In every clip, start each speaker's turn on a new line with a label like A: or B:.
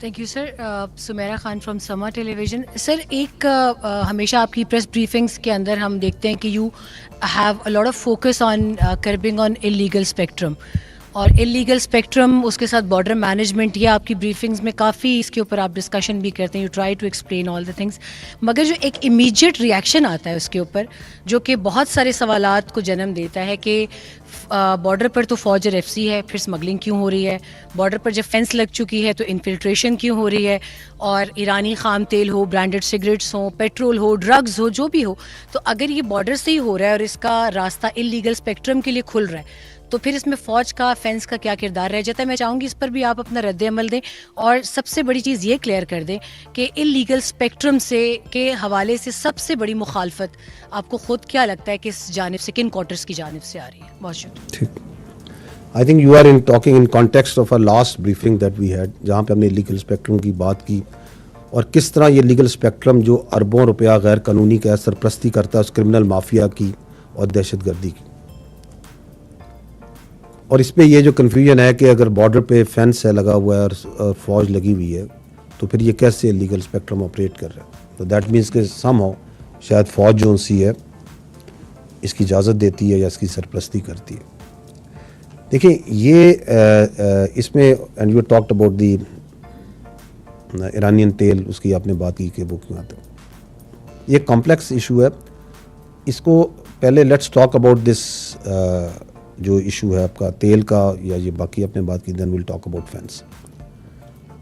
A: Thank you sir. Sumera Khan from Samaa television. Sir, एक हमेशा आपकी प्रेस ब्रीफिंग्स के अंदर हम देखते हैं कि you have a lot of focus on curbing on illegal spectrum, और इलीगल स्पेक्ट्रम उसके साथ बॉर्डर मैनेजमेंट, ये आपकी ब्रीफिंग्स में काफ़ी इसके ऊपर आप डिस्कशन भी करते हैं, you try to explain all the things. मगर जो एक इमीडिएट रिएक्शन आता है उसके ऊपर, जो कि बहुत सारे सवालात को जन्म देता है कि बॉर्डर पर तो फौज और एफसी है, फिर स्मगलिंग क्यों हो रही है? बॉर्डर पर जब फेंस लग चुकी है तो इन्फिल्ट्रेशन क्यों हो रही है? और ईरानी खाम तेल हो, ब्रांडेड सिगरेट्स हो, पेट्रोल हो, ड्रग्स हो, जो भी हो, तो अगर ये बॉर्डर से ही हो रहा है और इसका रास्ता इलीगल स्पेक्ट्रम के लिए खुल रहा है, तो फिर इसमें फ़ौज का, फेंस का क्या किरदार रह जाता है? मैं चाहूँगी इस पर भी आप अपना रद्द अमल दें, और सबसे बड़ी चीज़ ये क्लियर कर दें कि इलीगल स्पेक्ट्रम से के हवाले से सबसे बड़ी मुखालफत आपको ख़ुद क्या लगता है कि इस जानिब से, किन क्वार्टर्स की जानिब से आ रही है? बहुत शुक्रिया।
B: ठीक, I think you are in talking in context of a last briefing that we had, जहाँ पे हमने लीगल स्पेक्ट्रम की बात की और किस तरह ये लीगल स्पेक्ट्रम जो अरबों रुपया गैर कानूनी का सरपरस्ती करता है उस क्रिमिनल माफिया की और दहशतगर्दी की। और इस पे ये जो कन्फ्यूजन है कि अगर बॉर्डर पे फेंस है लगा हुआ है और फौज लगी हुई है, तो फिर ये कैसे लीगल स्पेक्ट्रम ऑपरेट कर रहा है? तो दैट मीन्स कि समहाउ शायद फौज जो सी है इसकी इजाज़त देती है या इसकी सरपरस्ती करती है। देखिए ये इसमें, and you talked about the Iranian तेल, उसकी आपने बात की कि वो क्यों आता है। ये कॉम्प्लेक्स इशू है। इसको पहले लेट्स टॉक अबाउट दिस जो इशू है आपका तेल का, या ये बाकी आपने बात की, then will talk about fence.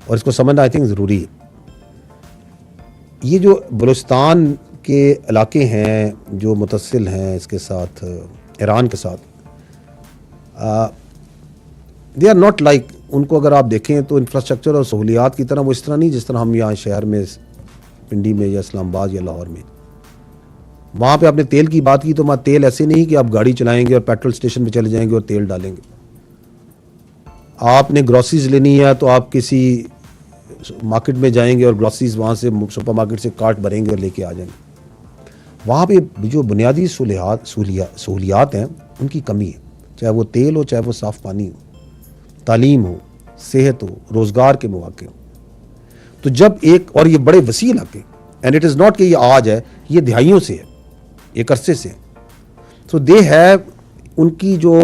B: और इसको समझना आई थिंक ज़रूरी है। ये जो बलूचिस्तान के इलाके हैं जो मुतसिल हैं इसके साथ, ईरान के साथ, दे आर नॉट लाइक, उनको अगर आप देखें तो इंफ्रास्ट्रक्चर और सहूलियात की तरह वो इस तरह नहीं जिस तरह हम यहाँ शहर में, पिंडी में या इस्लामाबाद या लाहौर में। वहाँ पे आपने तेल की बात की, तो वहाँ तेल ऐसे नहीं कि आप गाड़ी चलाएंगे और पेट्रोल स्टेशन पे चले जाएंगे और तेल डालेंगे। आपने ग्रॉसरीज लेनी है तो आप किसी मार्केट में जाएंगे और ग्रॉसरीज वहाँ से सुपर मार्केट से कार्ट भरेंगे और लेके आ जाएंगे। वहाँ पे जो बुनियादी सहूलियात हैं उनकी कमी है, चाहे वो तेल हो, चाहे वो साफ़ पानी हो, तालीम हो, सेहत हो, रोज़गार के मौके हो। तो जब एक, और ये बड़े वसी इलाके, एंड इट इज़ नॉट कि ये आज है, ये दिहाइयों से है, एक अरसे से। सो दे हैव, उनकी जो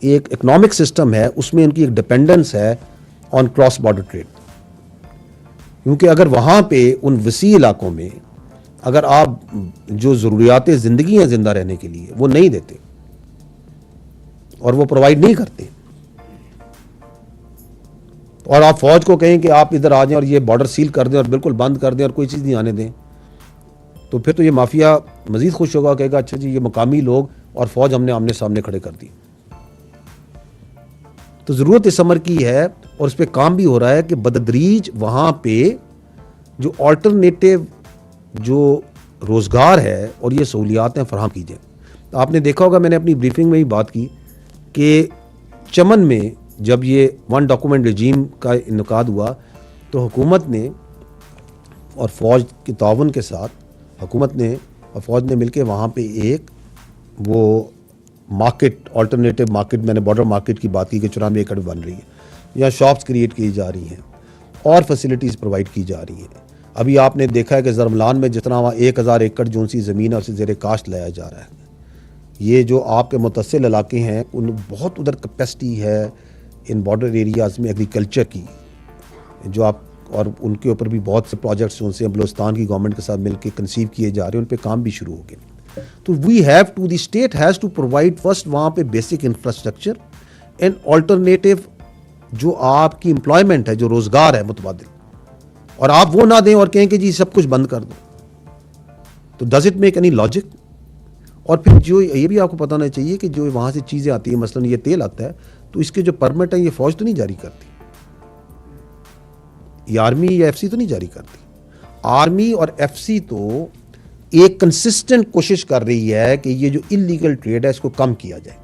B: एक इकोनॉमिक सिस्टम है उसमें उनकी एक डिपेंडेंस है ऑन क्रॉस बॉर्डर ट्रेड। क्योंकि अगर वहाँ पे उन वसी इलाकों में अगर आप जो ज़रूरियात ज़िंदगी हैं ज़िंदा रहने के लिए वो नहीं देते और वो प्रोवाइड नहीं करते, और आप फौज को कहें कि आप इधर आ जाएं और ये बॉर्डर सील कर दें और बिल्कुल बंद कर दें और कोई चीज़ नहीं आने दें, तो फिर तो ये माफिया मजीद खुश होगा, कहेगा अच्छा जी ये मकामी लोग और फौज हमने आमने सामने खड़े कर दी। तो ज़रूरत इस अमर की है और उस पर काम भी हो रहा है कि बददरीज वहाँ पे जो ऑल्टरनेटिव जो रोज़गार है और ये सहूलियातें फराहम की जाए। तो आपने देखा होगा, मैंने अपनी ब्रीफिंग में ही बात की कि चमन में जब ये वन डॉक्यूमेंट रजीम का इनकाद हुआ तो हुकूमत ने और फ़ौज के ताउन के साथ, हुकूमत ने और फ़ौज ने मिलकर वहाँ पे एक वो मार्केट, अल्टरनेटिव मार्केट, मैंने बॉर्डर मार्केट की बात की कि 94 एकड़ बन रही है, यहाँ शॉप्स क्रिएट की जा रही हैं और फैसिलिटीज़ प्रोवाइड की जा रही हैं। अभी आपने देखा है कि ज़रमलान में जितना वहाँ 1000 एकड़ जो सी ज़मीन है उसे ज़ेर काश्त लाया जा रहा है। ये जो आपके मुतसिल इलाके हैं उन बहुत उधर कैपेसिटी है इन बॉर्डर एरियाज़ में एग्रीकल्चर की, जो आप, और उनके ऊपर भी बहुत से प्रोजेक्ट्स जो उनसे बलूचिस्तान की गवर्नमेंट के साथ मिलकर कंसीव किए जा रहे हैं, उन पे काम भी शुरू हो गए। तो we have to, the state has to provide first वहाँ पे बेसिक इंफ्रास्ट्रक्चर एंड ऑल्टरनेटिव जो आपकी एम्प्लॉयमेंट है, जो रोज़गार है मुतबादिल, और आप वो ना दें और कहें कि जी सब कुछ बंद कर दो, तो does it make any logic? और फिर जो ये भी आपको पता होना चाहिए कि जो वहाँ से चीज़ें आती हैं, मसलन ये तेल आता है, तो इसके जो परमिट है ये फौज तो नहीं जारी करती, ये आर्मी या एफसी तो नहीं जारी करती। आर्मी और एफसी तो एक कंसिस्टेंट कोशिश कर रही है कि ये जो इलीगल ट्रेड है इसको कम किया जाए।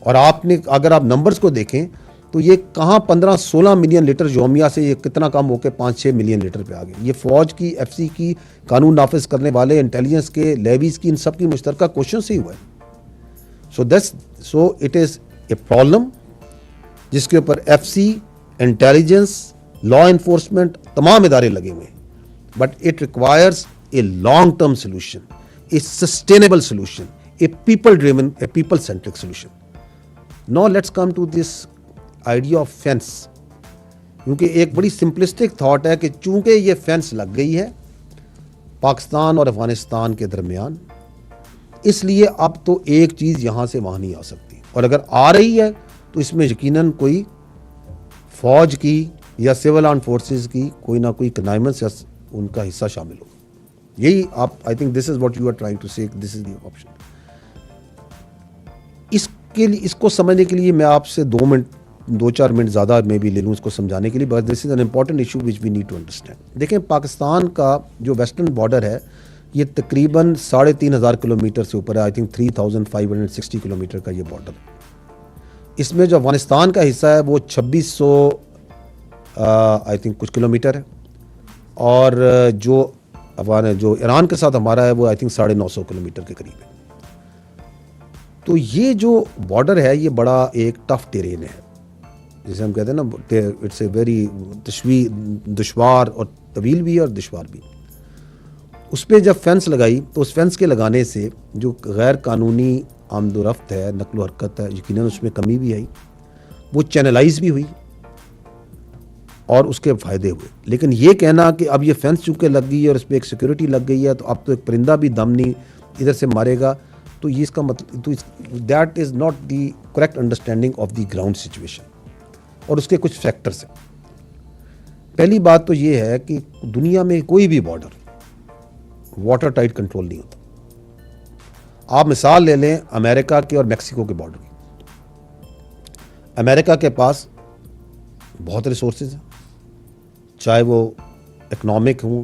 B: और आपने, अगर आप नंबर्स को देखें तो ये कहाँ 15-16 मिलियन लीटर योमिया से ये कितना कम होकर 5-6 मिलियन लीटर पे आ गए। ये फौज की, एफसी की, कानून नाफिज करने वाले, इंटेलिजेंस के, लेवीज की, इन सब की मुश्तरका क्वेश्चन से ही हुआ है। So it is a problem जिसके ऊपर एफसी, इंटेलिजेंस लॉ इन्फोर्समेंट, तमाम इदारे लगे हुए हैं, but it requires a long term solution, a sustainable solution, a people driven, a people centric solution. Now let's come to this idea of fence, क्योंकि एक बड़ी सिंपलिस्टिक थॉट है कि चूंकि ये फेंस लग गई है पाकिस्तान और अफगानिस्तान के दरमियान, इसलिए अब तो एक चीज़ यहाँ से वहाँ नहीं आ सकती, और अगर आ रही है तो इसमें यकीनन कोई फौज की या सिविल आर्म फोर्सेस की कोई ना कोई कनाइमेंस या उनका हिस्सा शामिल होगा. यही आप, I think this is what you are trying to say, this is the option. इसके लिए, इसको समझने के लिए मैं आपसे 2-4 मिनट ज़्यादा मैं भी ले लूँ इसको समझाने के लिए, but this is an important issue which we need to understand. देखें, पाकिस्तान का जो वेस्टर्न बॉर्डर है ये तकरीबन 3,500 किलोमीटर से ऊपर है. आई थिंक 3,560 किलोमीटर का ये बॉर्डर. इसमें जो अफगानिस्तान का हिस्सा है वो 2600 आई थिंक कुछ किलोमीटर है, और जो ईरान के साथ हमारा है वो आई थिंक 950 किलोमीटर के करीब है. तो ये जो बॉर्डर है ये बड़ा एक टफ टेरेन है, जैसे हम कहते हैं ना, इट्स ए वेरी दुश्वार, और तवील भी है और दुश्वार भी. उस पर जब फेंस लगाई तो उस फेंस के लगाने से जो गैर कानूनी आमदोरफ्त है, नकलो हरकत है, यकीनन उसमें कमी भी आई, वो चैनलाइज भी हुई और उसके फ़ायदे हुए. लेकिन ये कहना कि अब ये फेंस चूँकि लग गई है और इस पर एक सिक्योरिटी लग गई है तो अब तो एक परिंदा भी दम नहीं इधर से मारेगा, तो ये इसका मतलब, तो that is not the correct understanding of the ground situation. और उसके कुछ फैक्टर्स हैं. पहली बात तो ये है कि दुनिया में कोई भी बॉर्डर वाटर टाइट कंट्रोल नहीं होता. आप मिसाल ले लें अमेरिका के और मैक्सिको के बॉर्डर की. अमेरिका के पास बहुत रिसोर्सेज हैं, चाहे वो इकोनॉमिक हों,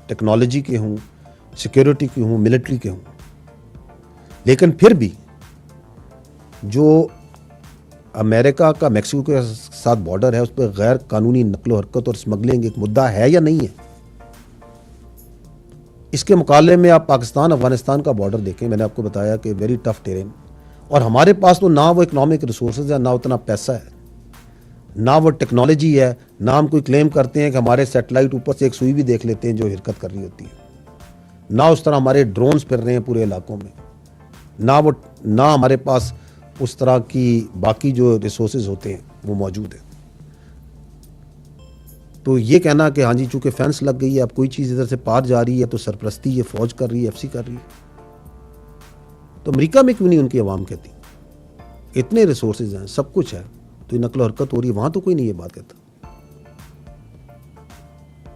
B: टेक्नोलॉजी के हों, सिक्योरिटी के हों, मिलिट्री के हों, लेकिन फिर भी जो अमेरिका का मैक्सिको के साथ बॉर्डर है उस पर गैर कानूनी नकलो हरकत और स्मगलिंग एक मुद्दा है या नहीं है. इसके मुकाबले में आप पाकिस्तान अफगानिस्तान का बॉर्डर देखें, मैंने आपको बताया कि वेरी टफ टेरेन, और हमारे पास तो ना वो इकोनॉमिक रिसोर्सेज है, ना उतना पैसा है, ना वो टेक्नोलॉजी है, ना हम कोई क्लेम करते हैं कि हमारे सैटेलाइट ऊपर से एक सुई भी देख लेते हैं जो हरकत कर रही होती है, ना उस तरह हमारे ड्रोन्स फिर रहे हैं पूरे इलाकों में, ना हमारे पास उस तरह की बाकी जो रिसोर्सेज होते हैं वो मौजूद है. तो ये कहना कि हाँ जी चूँकि फेंस लग गई है, अब कोई चीज़ इधर से पार जा रही है तो सरपरस्ती ये फ़ौज कर रही है, एफसी कर रही है, तो अमेरिका में क्यों नहीं उनकी आवाम कहती? इतने रिसोर्सेज हैं, सब कुछ है, तो ये नकलो हरकत हो रही है, वहाँ तो कोई नहीं ये बात कहता,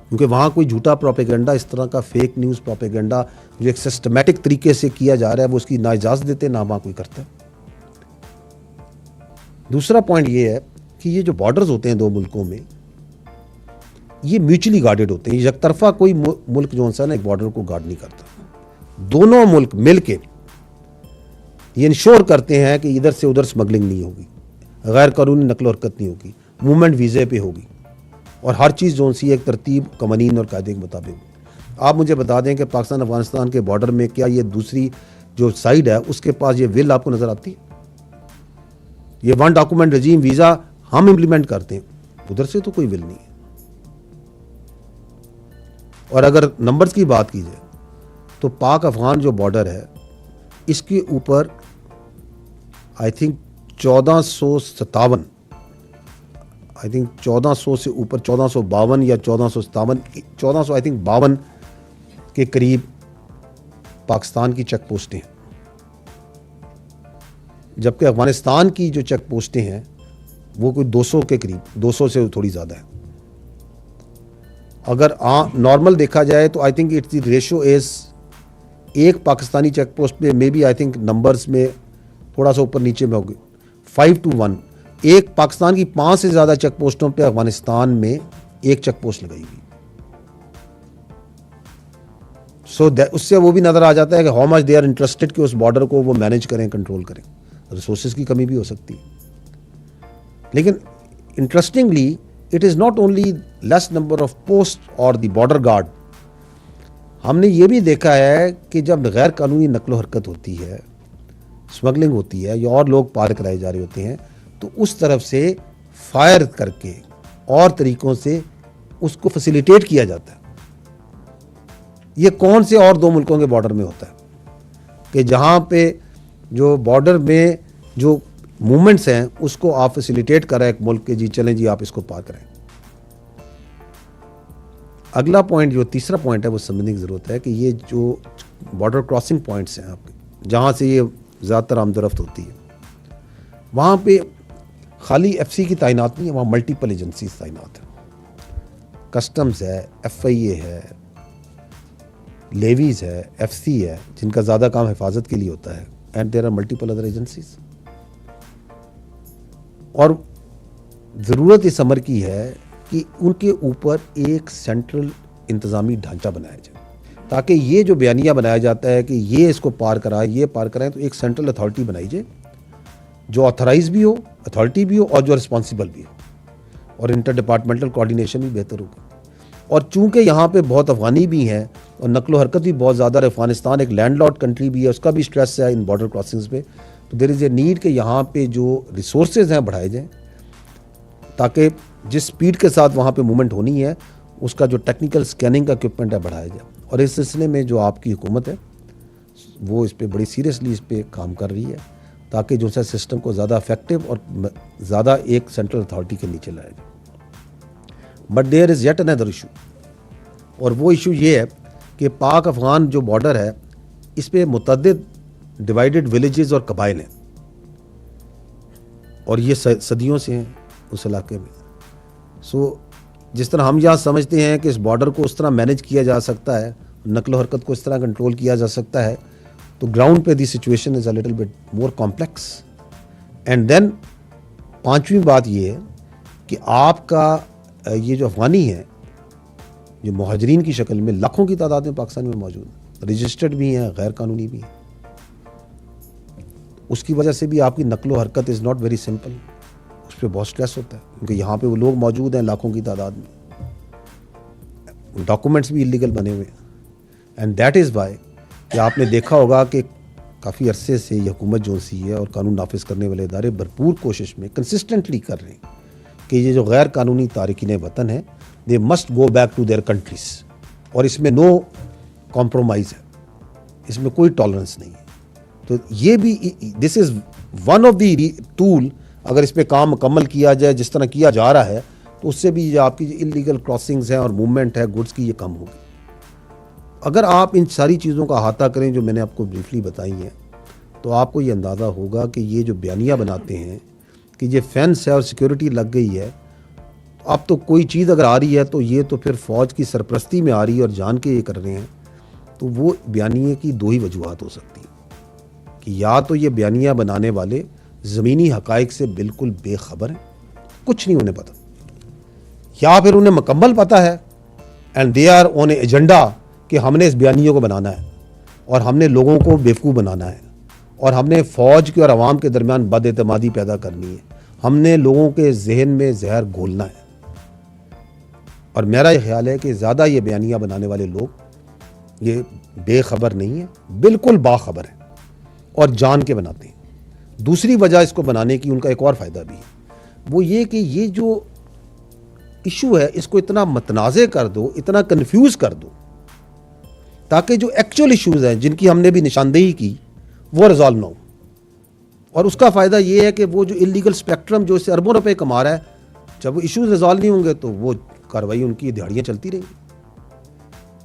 B: क्योंकि वहाँ कोई झूठा प्रोपेगेंडा, इस तरह का फेक न्यूज़ प्रोपेगेंडा जो एक सिस्टमेटिक तरीके से किया जा रहा है वो उसकी ना इजाज़त देते ना वहाँ कोई करता है. दूसरा पॉइंट ये है कि ये जो बॉर्डर्स होते हैं दो मुल्कों में, ये म्यूचुअली गार्डेड होते हैं. एक तरफा कोई मुल्क जो सा ना एक बॉर्डर को गार्ड नहीं करता. दोनों मुल्क मिलके ये इंश्योर करते हैं कि इधर से उधर स्मगलिंग नहीं होगी, गैर कानूनी नकलो हरकत नहीं होगी, मूवमेंट वीज़े पे होगी, और हर चीज़ जो सी एक तरतीब, कवानीन और कायदे के मुताबिक. आप मुझे बता दें कि पाकिस्तान अफगानिस्तान के बॉर्डर में क्या ये दूसरी जो साइड है उसके पास ये विल आपको नज़र आती है? ये वन डॉक्यूमेंट रजीम वीज़ा हम इम्प्लीमेंट करते हैं, उधर से तो कोई विल नहीं है. और अगर नंबर्स की बात की जाए तो पाक अफगान जो बॉर्डर है इसके ऊपर आई थिंक 1457, आई थिंक 1400 से ऊपर 1452 या 1457 आई थिंक 52 के करीब पाकिस्तान की चेक पोस्टें हैं, जबकि अफगानिस्तान की जो चेक पोस्टें हैं वो कोई 200 के करीब, 200 से थोड़ी ज़्यादा है. अगर नॉर्मल देखा जाए तो I think it's the ratio is एक पाकिस्तानी चेक पोस्ट पे maybe I think numbers में थोड़ा सा ऊपर नीचे में होगी 5 to 1. एक पाकिस्तान की 5 से ज़्यादा चेक पोस्टों पे अफगानिस्तान में एक चेक पोस्ट लगाई हुई. सो उससे वो भी नज़र आ जाता है कि how much they are interested कि उस बॉर्डर को वो मैनेज करें, कंट्रोल करें. रिसोर्सेज की कमी भी हो सकती है. लेकिन interestingly it is not only less number of post और द बॉर्डर गार्ड. हमने ये भी देखा है कि जब गैर कानूनी नकलो हरकत होती है, स्मगलिंग होती है या और लोग पार कराए जा रहे होते हैं, तो उस तरफ से फायर करके और तरीक़ों से उसको फैसिलिटेट किया जाता है। ये कौन से और 2 मुल्कों के बॉर्डर में होता है कि जहाँ पे जो बॉर्डर में जो मूवमेंट्स हैं उसको आप फैसिलिटेट करें एक मुल्क के, जी चलें जी आप इसको पार करें। अगला पॉइंट, जो तीसरा पॉइंट है, वो समझने की ज़रूरत है कि ये जो बॉर्डर क्रॉसिंग पॉइंट्स हैं आपके, जहाँ से ये ज़्यादातर आमदरफ्त होती है, वहाँ पे खाली FC की तैनात नहीं है, वहाँ मल्टीपल एजेंसीज तैनात है। कस्टम्स है, FIA है, लेवीज़ है, FC है, जिनका ज़्यादा काम हिफाजत के लिए होता है, and there are multiple other agencies. और ज़रूरत इस अमर की है कि उनके ऊपर एक सेंट्रल इंतज़ामी ढांचा बनाया जाए, ताकि ये जो बयानिया बनाया जाता है कि ये इसको पार कराए, ये पार कराएं, तो एक सेंट्रल अथॉरिटी बनाई जाए जो ऑथराइज भी हो, अथॉरिटी भी हो, और जो रिस्पॉन्सिबल भी हो, और इंटर डिपार्टमेंटल कोऑर्डिनेशन भी बेहतर होगी। और चूंकि यहाँ पे बहुत अफगानी भी हैं और नकलो हरकत भी बहुत ज़्यादा है, अफगानिस्तान एक लैंडलॉर्ड कंट्री भी है, उसका भी स्ट्रेस है इन बॉर्डर क्रॉसिंग्स पे, तो देयर इज़ ए नीड कि यहाँ पे जो रिसोर्सेज हैं बढ़ाए जाएँ, ताकि जिस स्पीड के साथ वहाँ पे मूवमेंट होनी है उसका जो टेक्निकल स्कैनिंग का इक्विपमेंट है बढ़ाया जाए। और इस सिलसिले में जो आपकी हुकूमत है वो इस पर बड़ी सीरियसली इस पर काम कर रही है, ताकि जो सा सिस्टम को ज़्यादा इफेक्टिव और ज़्यादा एक सेंट्रल अथॉरिटी के नीचे लाया जाए। But there is yet another issue, और वो इशू ये है कि पाक अफ़गान जो बॉर्डर है इस पर मुतअद्दिद डिवाइडेड विलेजेस और कबाइल हैं, और ये सदियों से हैं उस इलाके में। सो जिस तरह हम यहाँ समझते हैं कि इस बॉर्डर को उस तरह मैनेज किया जा सकता है, नकलो हरकत को इस तरह कंट्रोल किया जा सकता है, तो ग्राउंड पे the situation is a little bit more complex. And then पांचवी बात ये है कि आपका ये जो अफगानी है, जो मुहाजिरीन की शक्ल में लाखों की तादाद में पाकिस्तान में मौजूद है, रजिस्टर्ड भी हैं, गैर कानूनी भी हैं, उसकी वजह से भी आपकी नकलो हरकत इज़ नॉट वेरी सिंपल, उस पर बहुत स्ट्रेस होता है, क्योंकि यहाँ पे वो लोग मौजूद हैं लाखों की तादाद में, डॉक्यूमेंट्स भी इलीगल बने हुए हैं। एंड दैट इज़ वाई कि आपने देखा होगा कि काफ़ी अरसे से ये हुकूमत जो सी है और कानून नाफिज करने वाले इदारे भरपूर कोशिश में कंसिस्टेंटली कर रहे हैं कि ये जो गैर कानूनी तारकीन वतन है they must go back to their countries, और इसमें नो कॉम्प्रोमाइज़ है, इसमें कोई टॉलरेंस नहीं है। तो ये भी this is one of the tool, अगर इस पर काम मुकम्मल किया जाए जिस तरह किया जा रहा है, तो उससे भी आपकी जो इलीगल क्रॉसिंग्स हैं और मूवमेंट है गुड्स की, ये कम होगी। अगर आप इन सारी चीज़ों का अहाता करें जो मैंने आपको ब्रीफली बताई हैं, तो आपको ये अंदाज़ा होगा कि ये जो बयानिया बनाते हैं कि ये फेंस है और सिक्योरिटी लग गई है, अब तो कोई चीज़ अगर आ रही है तो ये तो फिर फ़ौज की सरपरस्ती में आ रही है और जान के ये कर रहे हैं, तो वो बयानिए की दो ही वजूहत हो सकती हैं कि या तो ये बयानिया बनाने वाले ज़मीनी हक़ाइक़ से बिल्कुल बेखबर हैं, कुछ नहीं उन्हें पता, या फिर उन्हें मुकम्मल पता है and they are on a agenda कि हमने इस बयानियों को बनाना है और हमने लोगों को बेवकूफ़ बनाना है और हमने फ़ौज के और अवाम के दरमियान बदएतमादी पैदा करनी है, हमने लोगों के जहन में जहर घोलना है। और मेरा ये ख्याल है कि ज़्यादा ये बयानिया बनाने वाले लोग ये बेखबर नहीं है, बिल्कुल बाखबर है और जान के बनाते हैं। दूसरी वजह इसको बनाने की उनका एक और फ़ायदा भी है, वो ये कि ये जो इशू है इसको इतना मतनाज़े कर दो, इतना कन्फ्यूज़ कर दो, ताकि जो एक्चुअल इश्यूज़ हैं जिनकी हमने भी निशानदेही की वो रिजॉल्व ना हो। और उसका फ़ायदा ये है कि वो जो इलीगल स्पेक्ट्रम जो इससे अरबों रुपए कमा रहा है, जब वो इश्यूज़ रिजॉल्व नहीं होंगे तो वो कार्रवाई उनकी दिहाड़ियाँ चलती रहेंगी,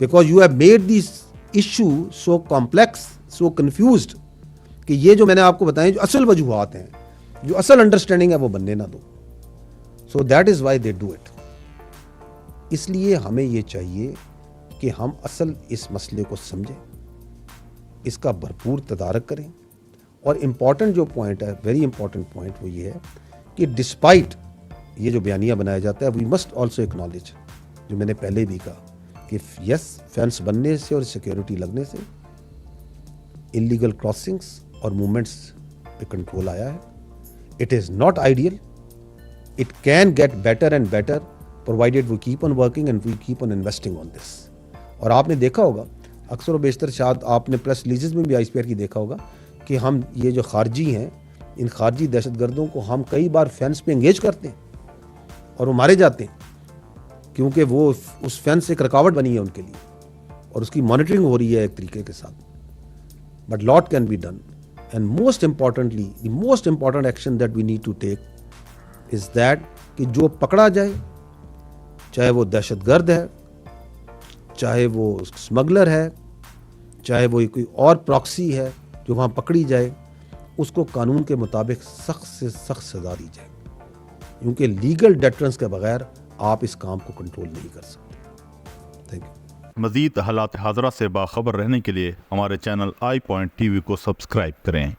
B: because you have made this issue so complex, so confused, कि ये जो मैंने आपको बताएं जो असल वजूहात हैं, जो असल अंडरस्टैंडिंग है, वो बनने ना दो। So that is why they do it. इसलिए हमें ये चाहिए कि हम असल इस मसले को समझें, इसका भरपूर तदारक करें। और इम्पॉर्टेंट जो पॉइंट है, वेरी इंपॉर्टेंट पॉइंट, वो ये है कि डिस्पाइट ये जो बयानिया बनाया जाता है, वी मस्ट ऑल्सो एक्नॉलेज, जो मैंने पहले भी कहा कि यस, फेंस बनने से और सिक्योरिटी लगने से इलीगल क्रॉसिंग्स और मूवमेंट्स पे कंट्रोल आया है। It is not ideal, it can get better and better provided we keep on working and we keep on investing on this. और आपने देखा होगा अक्सर व बेशतर, शायद आपने प्रेस रिलीजेस में भी ICPR की देखा होगा कि हम ये जो खारजी हैं, इन खारजी दहशतगर्दों को हम कई बार फेंस पे इंगेज करते हैं और वो मारे जाते हैं, क्योंकि वो उस फेंस एक रुकावट बनी है उनके लिए और उसकी मॉनिटरिंग हो रही है एक तरीके के साथ. But lot can be done and most importantly the most important action that we need to take is that कि जो पकड़ा जाए, चाहे वो दहशतगर्द है, चाहे वो स्मगलर है, चाहे वो कोई और प्रॉक्सी है जो वहाँ पकड़ी जाए, उसको कानून के मुताबिक सख्त से सख्त सजा दी जाए, क्योंकि लीगल डेटरेंस के बगैर आप इस काम को कंट्रोल नहीं कर सकते. Thank you.
C: मज़ीद हालात हाज़रा से बाखबर रहने के लिए हमारे चैनल आई पॉइंट टीवी को सब्सक्राइब करें.